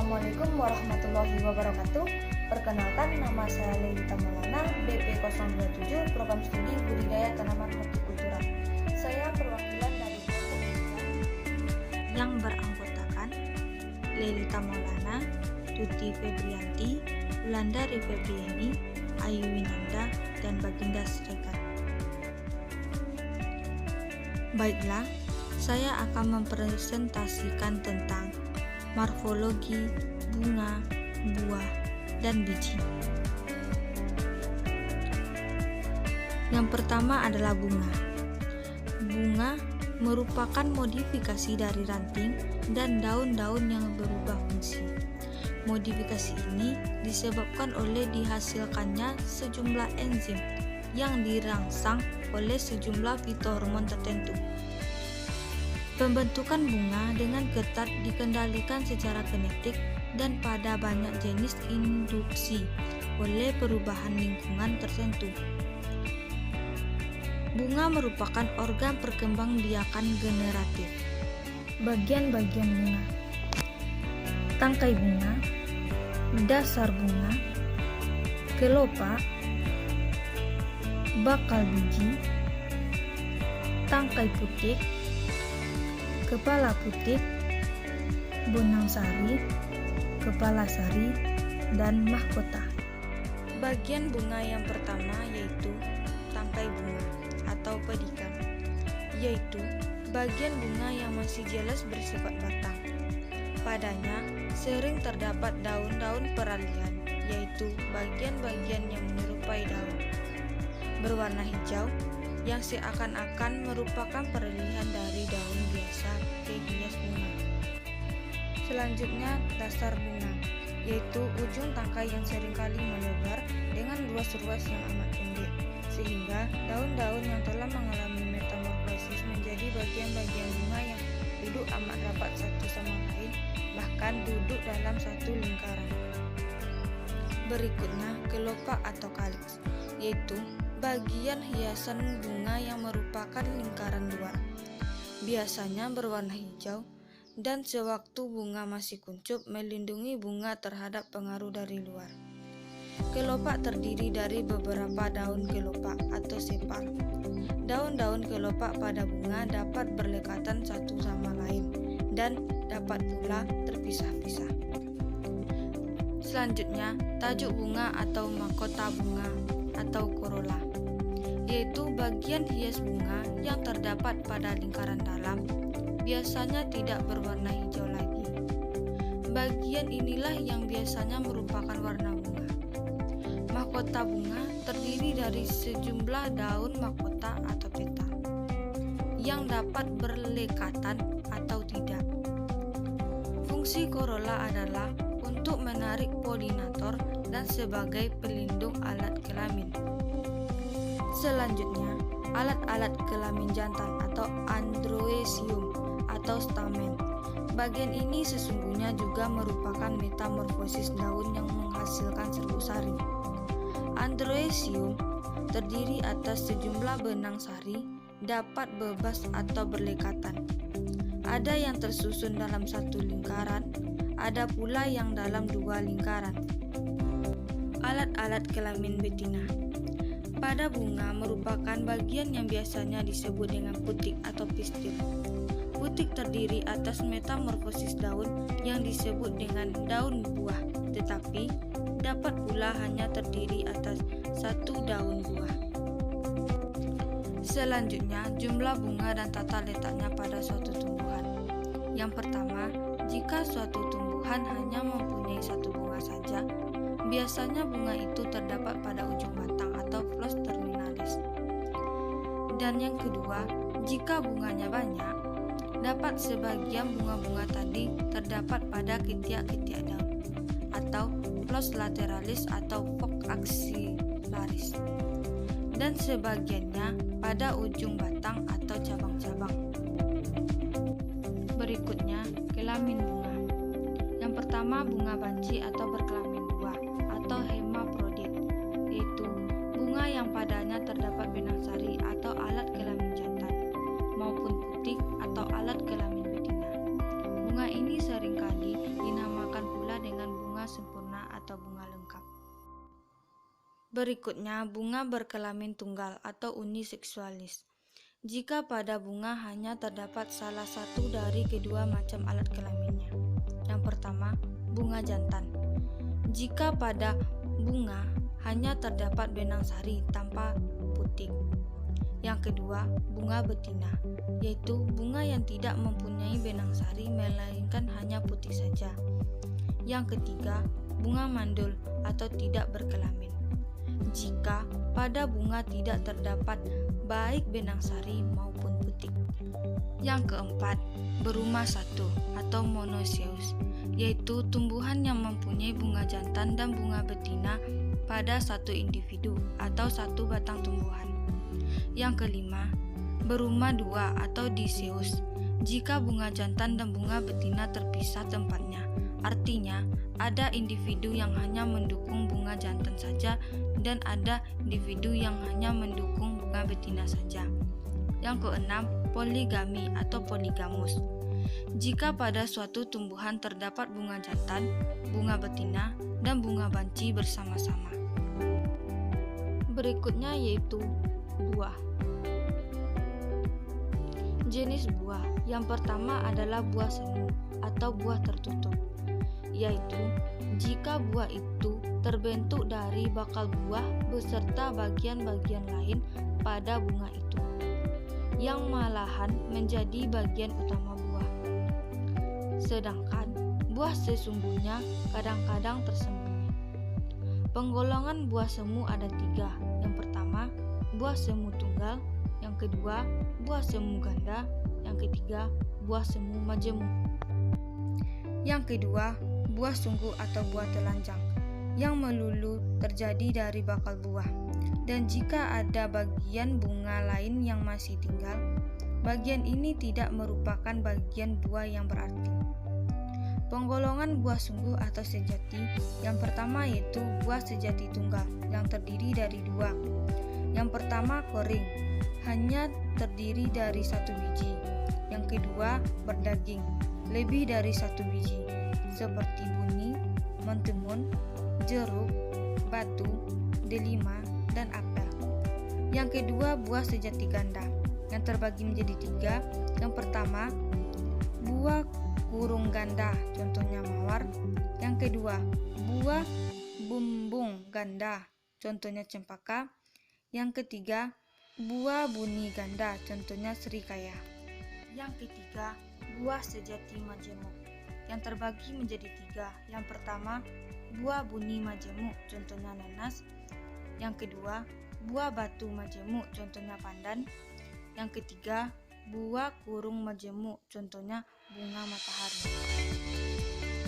Assalamualaikum warahmatullahi wabarakatuh. Perkenalkan, nama saya Lelita Maulana, BP 027, Program Studi Budidaya Tanaman Hortikultura. Saya perwakilan dari yang beranggotakan Lelita Maulana, Tuti Febrianti, Wulandari Febriani, Ayu Winanda, dan Baginda Siregar. Baiklah, saya akan mempresentasikan tentang morfologi bunga, buah, dan biji. Yang pertama adalah bunga. Bunga merupakan modifikasi dari ranting dan daun-daun yang berubah fungsi. Modifikasi ini disebabkan oleh dihasilkannya sejumlah enzim yang dirangsang oleh sejumlah fitohormon tertentu. Pembentukan bunga dengan ketat dikendalikan secara genetik dan pada banyak jenis induksi oleh perubahan lingkungan tertentu. Bunga merupakan organ perkembangbiakan generatif. bagian-bagian bunga: tangkai bunga, dasar bunga, kelopak, bakal biji, tangkai putik, kepala putik, benang sari, kepala sari, dan mahkota. Bagian bunga yang pertama yaitu tangkai bunga atau pedikan, yaitu bagian bunga yang masih jelas bersifat batang. Padanya sering terdapat daun-daun peralihan, yaitu bagian-bagian yang menyerupai daun, berwarna hijau, yang seakan-akan merupakan peralihan dari daun biasa ke hias bunga. Selanjutnya, dasar bunga, yaitu ujung tangkai yang seringkali melebar dengan ruas-ruas yang amat pendek, sehingga daun-daun yang telah mengalami metamorfosis menjadi bagian-bagian bunga yang duduk amat rapat satu sama lain, bahkan duduk dalam satu lingkaran. Berikutnya, kelopak atau kaliks, yaitu bagian hiasan bunga yang merupakan lingkaran luar, biasanya berwarna hijau, dan sewaktu bunga masih kuncup melindungi bunga terhadap pengaruh dari luar. Kelopak terdiri dari beberapa daun kelopak atau sepal. Daun-daun kelopak pada bunga dapat berlekatan satu sama lain dan dapat pula terpisah-pisah. Selanjutnya, tajuk bunga atau mahkota bunga atau corolla, yaitu bagian hias bunga yang terdapat pada lingkaran dalam, biasanya tidak berwarna hijau lagi. Bagian inilah yang biasanya merupakan warna bunga. Mahkota bunga terdiri dari sejumlah daun mahkota atau petal yang dapat berlekatan atau tidak. Fungsi corolla adalah untuk menarik polinator dan sebagai pelindung alat kelamin. Selanjutnya, alat-alat kelamin jantan atau androecium atau stamen. Bagian ini sesungguhnya juga merupakan metamorfosis daun yang menghasilkan serbuk sari. Androecium terdiri atas sejumlah benang sari, dapat bebas atau berlekatan. Ada yang tersusun dalam satu lingkaran, ada pula yang dalam dua lingkaran. Alat-alat kelamin betina pada bunga merupakan bagian yang biasanya disebut dengan putik atau pistil. Putik terdiri atas metamorfosis daun yang disebut dengan daun buah, tetapi dapat pula hanya terdiri atas satu daun buah. Selanjutnya, jumlah bunga dan tata letaknya pada suatu tumbuhan. Yang pertama, jika suatu tumbuhan hanya mempunyai satu bunga saja, biasanya bunga itu terdapat pada ujung batang atau flos terminalis. Dan yang kedua, jika bunganya banyak, dapat sebagian bunga-bunga tadi terdapat pada ketiak-ketiak daun atau flos lateralis atau fork axillaris, dan sebagiannya pada ujung batang atau cabang-cabang. Berikutnya, kelamin bunga. Yang pertama, bunga banci atau berkelamin dua atau hermaprodit, yaitu bunga yang padanya terdapat benang sari atau alat kelamin jantan maupun putik atau alat kelamin betina. Bunga ini seringkali dinamakan pula Berikutnya, bunga berkelamin tunggal atau uniseksualis. Jika pada bunga hanya terdapat salah satu dari kedua macam alat kelaminnya. Yang pertama, bunga jantan. Jika pada bunga hanya terdapat benang sari tanpa putik. Yang kedua, bunga betina, yaitu bunga yang tidak mempunyai benang sari melainkan hanya putih saja. Yang ketiga, bunga mandul atau tidak berkelamin. Jika pada bunga tidak terdapat baik benang sari maupun putik. Yang keempat, berumah satu atau monoecious, yaitu tumbuhan yang mempunyai bunga jantan dan bunga betina pada satu individu atau satu batang tumbuhan. Yang kelima, berumah dua atau dioecious. Jika bunga jantan dan bunga betina terpisah tempatnya, artinya ada individu yang hanya mendukung bunga jantan saja dan ada individu yang hanya mendukung bunga betina saja. Yang keenam, poligami atau poligamus. Jika pada suatu tumbuhan terdapat bunga jantan, bunga betina, dan bunga banci bersama-sama. Berikutnya yaitu buah. Jenis buah yang pertama adalah buah semu atau buah tertutup, yaitu jika buah itu terbentuk dari bakal buah beserta bagian-bagian lain pada bunga itu, yang malahan menjadi bagian utama buah. Sedangkan buah sesungguhnya kadang-kadang tersembunyi. Penggolongan buah semu ada 3. Yang pertama, buah semu tunggal. Yang kedua, buah semu ganda. Yang ketiga, buah semu majemuk. Yang kedua, buah sungguh atau buah telanjang yang melulu terjadi dari bakal buah. Dan jika ada bagian bunga lain yang masih tinggal, bagian ini tidak merupakan bagian buah yang berarti. Penggolongan buah sungguh atau sejati yang pertama yaitu buah sejati tunggal yang terdiri dari 2. Yang pertama kering, hanya terdiri dari 1 biji. Yang kedua berdaging, lebih dari 1 biji, seperti buni, mentimun, jeruk, batu, delima, dan apel. Yang kedua buah sejati ganda yang terbagi menjadi 3. Yang pertama buah kurung ganda, contohnya mawar. Yang kedua buah bumbung ganda, contohnya cempaka. Yang ketiga buah buni ganda, contohnya serikaya. Yang ketiga buah sejati majemuk yang terbagi menjadi 3. Yang pertama buah buni majemuk, contohnya nanas. Yang kedua buah batu majemuk, contohnya pandan. Yang ketiga buah kurung majemuk, contohnya bunga matahari.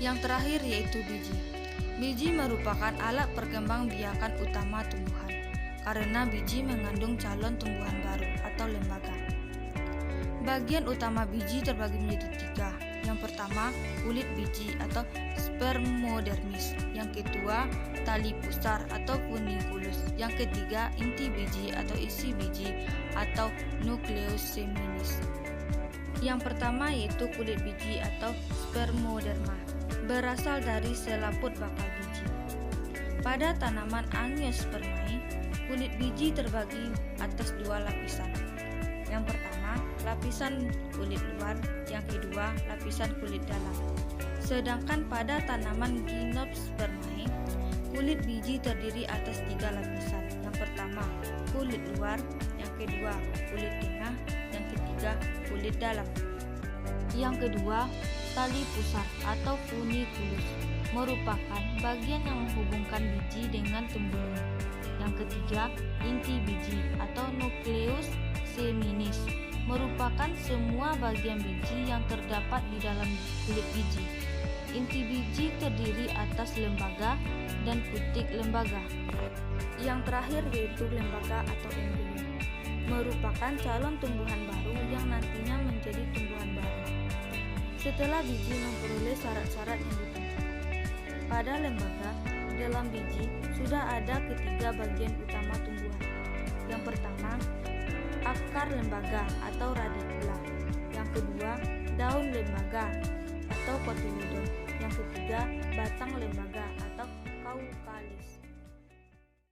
Yang terakhir yaitu biji. Biji merupakan alat perkembangbiakan utama tumbuhan, karena biji mengandung calon tumbuhan baru atau lembaga. Bagian utama biji terbagi menjadi 3. Yang pertama, kulit biji atau spermodermis. Yang kedua, tali pusar atau funiculus. Yang ketiga, inti biji atau isi biji atau nucleus seminis. Yang pertama yaitu kulit biji atau spermoderma, berasal dari selaput bakal biji. Pada tanaman Angiospermae, kulit biji terbagi atas 2 lapisan. Yang pertama, lapisan kulit luar. Yang kedua, lapisan kulit dalam. Sedangkan pada tanaman Gymnospermae, kulit biji terdiri atas 3 lapisan. Yang pertama, kulit luar. Yang kedua, kulit tengah. Yang ketiga, kulit dalam. Yang kedua, tali pusar atau funiculus merupakan bagian yang menghubungkan biji dengan tembuling. Yang ketiga, inti biji atau nucleus seminis merupakan semua bagian biji yang terdapat di dalam kulit biji. Inti biji terdiri atas lembaga dan putik lembaga. Yang terakhir yaitu lembaga atau embryom, merupakan calon tumbuhan baru yang nantinya menjadi tumbuhan baru setelah biji memperoleh syarat-syarat yang ditentukan. Pada lembaga, dalam biji sudah ada ketiga bagian utama tumbuhan. Yang pertama, akar lembaga atau radikula. Yang kedua, daun lembaga atau kotyledon. Yang ketiga, batang lembaga atau kaukalis.